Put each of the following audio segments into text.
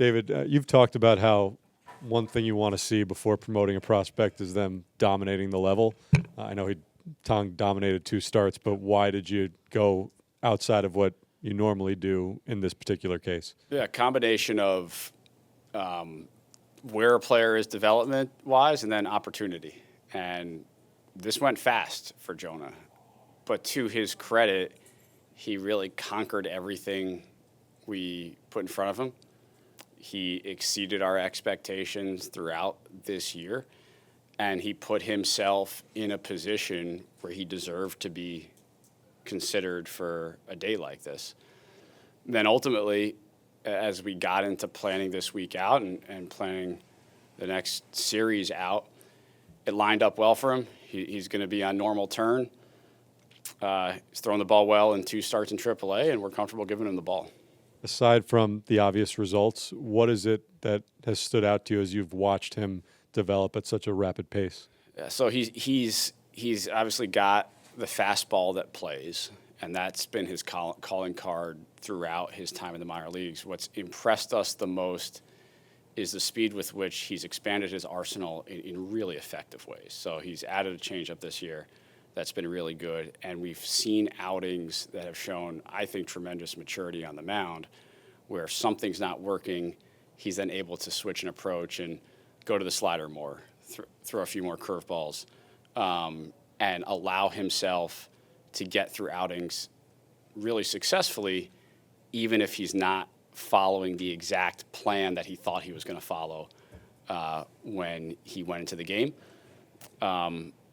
David, you've talked about how one thing you want to see before promoting a prospect is them dominating the level. I know Tong dominated 2 starts, but why did you go outside of what you normally do in this particular case? Yeah, combination of where a player is development-wise and then opportunity. And this went fast for Jonah. But to his credit, he really conquered everything we put in front of him. He exceeded our expectations throughout this year, and he put himself in a position where he deserved to be considered for a day like this. Then ultimately, as we got into planning this week out and planning the next series out, it lined up well for him. He's going to be on normal turn. He's throwing the ball well in 2 starts in AAA, and we're comfortable giving him the ball. Aside from the obvious results, what is it that has stood out to you as you've watched him develop at such a rapid pace? Yeah, so he's obviously got the fastball that plays, and that's been his calling card throughout his time in the minor leagues. What's impressed us the most is the speed with which he's expanded his arsenal in really effective ways. So he's added a changeup this year that's been really good, and we've seen outings that have shown, I think, tremendous maturity on the mound, where if something's not working, he's then able to switch an approach and go to the slider more, throw a few more curveballs, and allow himself to get through outings really successfully, even if he's not following the exact plan that he thought he was going to follow when he went into the game.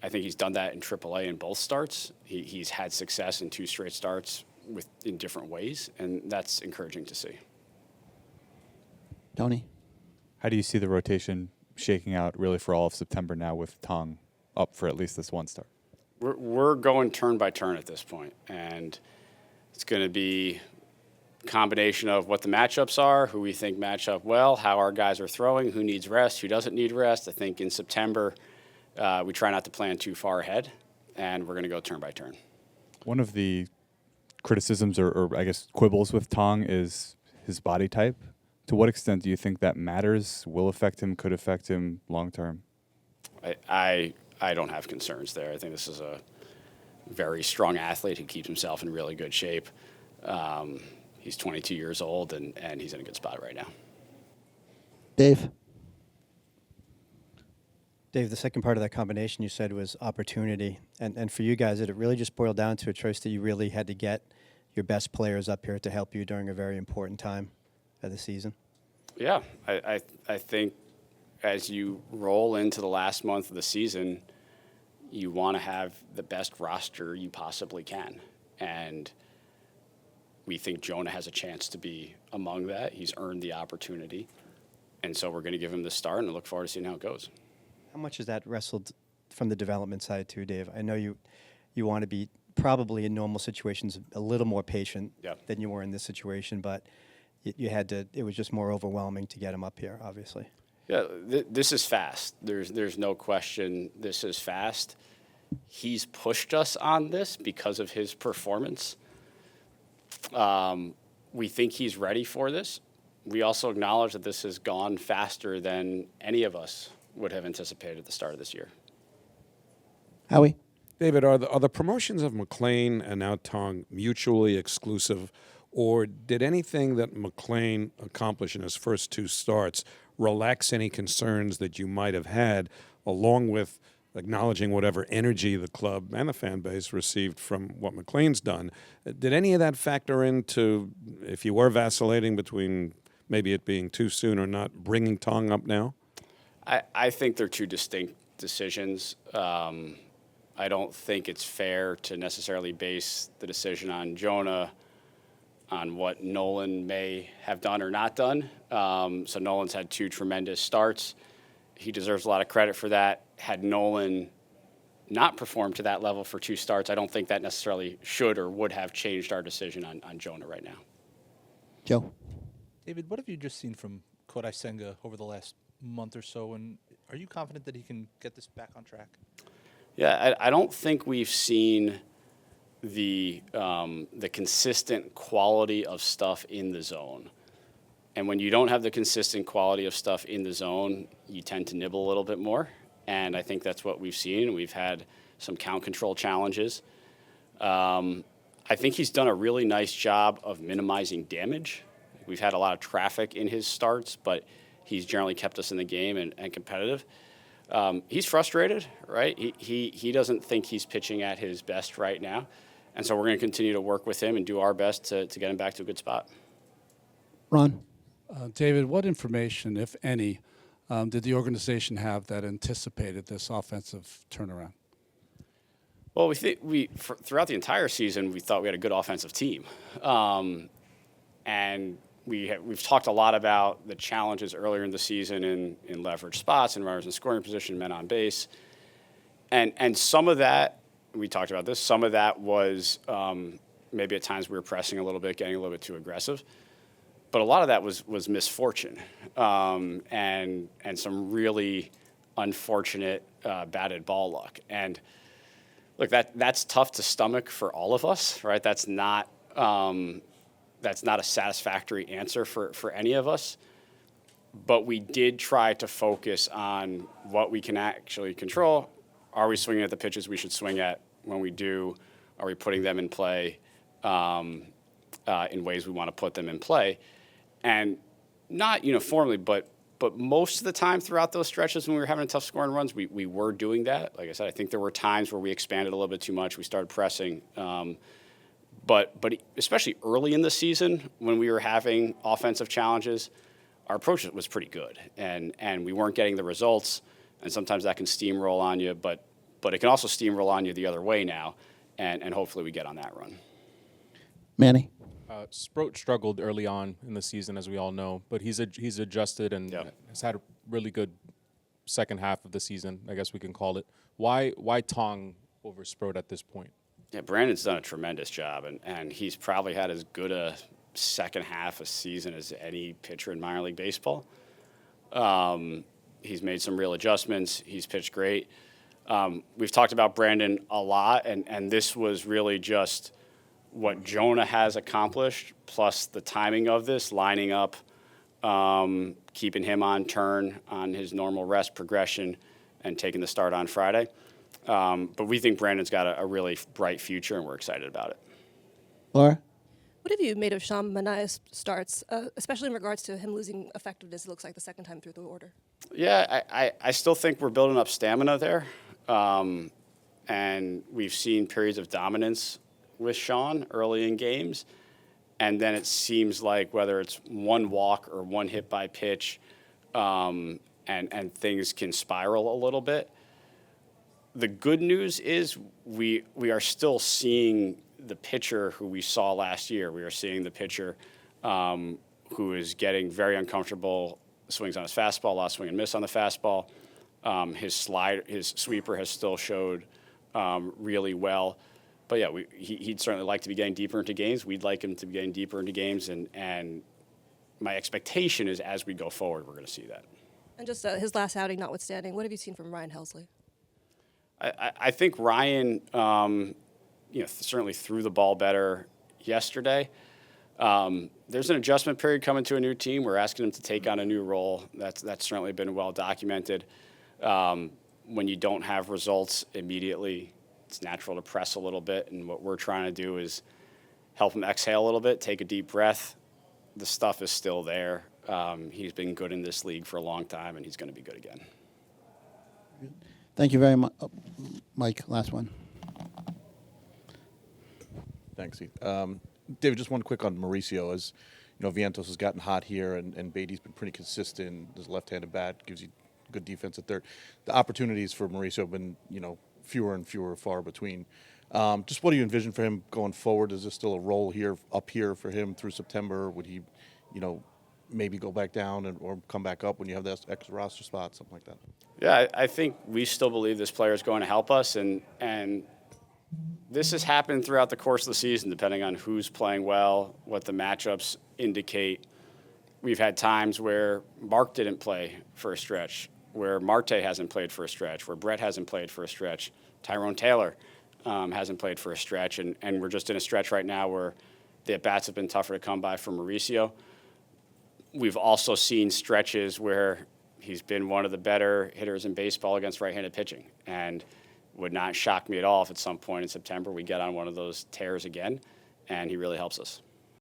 I think he's done that in AAA in both starts. He's had success in 2 straight starts in different ways, and that's encouraging to see. Tony? How do you see the rotation shaking out really for all of September now with Tong up for at least this 1 start? We're going turn by turn at this point, and it's going to be a combination of what the matchups are, who we think match up well, how our guys are throwing, who needs rest, who doesn't need rest. I think in September, we try not to plan too far ahead, and we're going to go turn by turn. One of the criticisms or I guess quibbles with Tong is his body type. To what extent do you think that matters, will affect him, could affect him long term? I don't have concerns there. I think this is a very strong athlete who keeps himself in really good shape. He's 22 years old, and he's in a good spot right now. Dave? Dave, the second part of that combination you said was opportunity. And for you guys, did it really just boil down to a choice that you really had to get your best players up here to help you during a very important time of the season? Yeah, I think as you roll into the last month of the season, you want to have the best roster you possibly can. And we think Jonah has a chance to be among that. He's earned the opportunity. And so we're going to give him the start and look forward to seeing how it goes. How much is that wrestled from the development side too, Dave? I know you want to be probably in normal situations a little more patient than you were in this situation, but you had to. It was just more overwhelming to get him up here, obviously. Yeah, this is fast. There's no question this is fast. He's pushed us on this because of his performance. We think he's ready for this. We also acknowledge that this has gone faster than any of us would have anticipated at the start of this year. Howie? David, are the promotions of McLean and now Tong mutually exclusive, or did anything that McLean accomplished in his first 2 starts relax any concerns that you might have had, along with acknowledging whatever energy the club and the fan base received from what McLean's done? Did any of that factor into, if you were vacillating between maybe it being too soon or not, bringing Tong up now? I think they're 2 distinct decisions. I don't think it's fair to necessarily base the decision on Jonah on what Nolan may have done or not done. So Nolan's had 2 tremendous starts. He deserves a lot of credit for that. Had Nolan not performed to that level for 2 starts, I don't think that necessarily should or would have changed our decision on Jonah right now. Joe? David, what have you just seen from Kodai Senga over the last month or so, and are you confident that he can get this back on track? Yeah, I don't think we've seen the consistent quality of stuff in the zone And when you don't have the consistent quality of stuff in the zone, you tend to nibble a little bit more. And I think that's what we've seen. We've had some count control challenges. I think he's done a really nice job of minimizing damage. We've had a lot of traffic in his starts, but he's generally kept us in the game and competitive. He's frustrated, right? He doesn't think he's pitching at his best right now. And so we're going to continue to work with him and do our best to get him back to a good spot. Ron. David, what information, if any, did the organization have that anticipated this offensive turnaround? Well, throughout the entire season, we thought we had a good offensive team. And we've talked a lot about the challenges earlier in the season in leverage spots and runners in scoring position, men on base. And some of that, we talked about this, some of that was maybe at times we were pressing a little bit, getting a little bit too aggressive. But a lot of that was misfortune and some really unfortunate batted ball luck. And look, that's tough to stomach for all of us, right? That's not a satisfactory answer for any of us. But we did try to focus on what we can actually control. Are we swinging at the pitches we should swing at? When we do, are we putting them in play in ways we want to put them in play? And not uniformly, but most of the time throughout those stretches when we were having tough scoring runs, we were doing that. Like I said, I think there were times where we expanded a little bit too much. We started pressing. But especially early in the season when we were having offensive challenges, our approach was pretty good. And we weren't getting the results. And sometimes that can steamroll on you, but it can also steamroll on you the other way now. And hopefully we get on that run. Manny. Sproat struggled early on in the season, as we all know, but he's adjusted and has had a really good second half of the season, I guess we can call it. Why Tong over Sproat at this point? Yeah, Brandon's done a tremendous job, and he's probably had as good a second half of season as any pitcher in minor league baseball. He's made some real adjustments. He's pitched great. We've talked about Brandon a lot, and this was really just what Jonah has accomplished, plus the timing of this, lining up, keeping him on turn on his normal rest progression, and taking the start on Friday. But we think Brandon's got a really bright future, and we're excited about it. Laura. What have you made of Sean Manaea's starts, especially in regards to him losing effectiveness, it looks like, the second time through the order? Yeah, I still think we're building up stamina there. And we've seen periods of dominance with Sean early in games. And then it seems like whether it's one walk or one hit by pitch, and things can spiral a little bit. The good news is we are still seeing the pitcher who we saw last year. We are seeing the pitcher who is getting very uncomfortable, swings on his fastball, a lot of swing and miss on the fastball. His sweeper has still showed really well. But yeah, he'd certainly like to be getting deeper into games. We'd like him to be getting deeper into games, and my expectation is as we go forward, we're going to see that. And just his last outing notwithstanding, what have you seen from Ryan Helsley? I think Ryan, certainly threw the ball better yesterday. There's an adjustment period coming to a new team. We're asking him to take on a new role. That's certainly been well documented. When you don't have results immediately, it's natural to press a little bit. And what we're trying to do is help him exhale a little bit, take a deep breath. The stuff is still there. He's been good in this league for a long time, and he's going to be good again. Thank you very much. Mike, last one. Thanks, Steve. David, just one quick on Mauricio. As you know, Vientos has gotten hot here, and Beatty's been pretty consistent. His left-handed bat gives you good defense at third. The opportunities for Mauricio have been, fewer and fewer, far between. Just what do you envision for him going forward? Is there still a role up here for him through September? Would he, maybe go back down or come back up when you have that extra roster spot, something like that? Yeah, I think we still believe this player is going to help us, and this has happened throughout the course of the season, depending on who's playing well, what the matchups indicate. We've had times where Mark didn't play for a stretch, where Marte hasn't played for a stretch, where Brett hasn't played for a stretch, Tyrone Taylor hasn't played for a stretch, and we're just in a stretch right now where the at-bats have been tougher to come by for Mauricio. we've also seen stretches where he's been one of the better hitters in baseball against right-handed pitching, and would not shock me at all if at some point in September we get on one of those tears again, and he really helps us.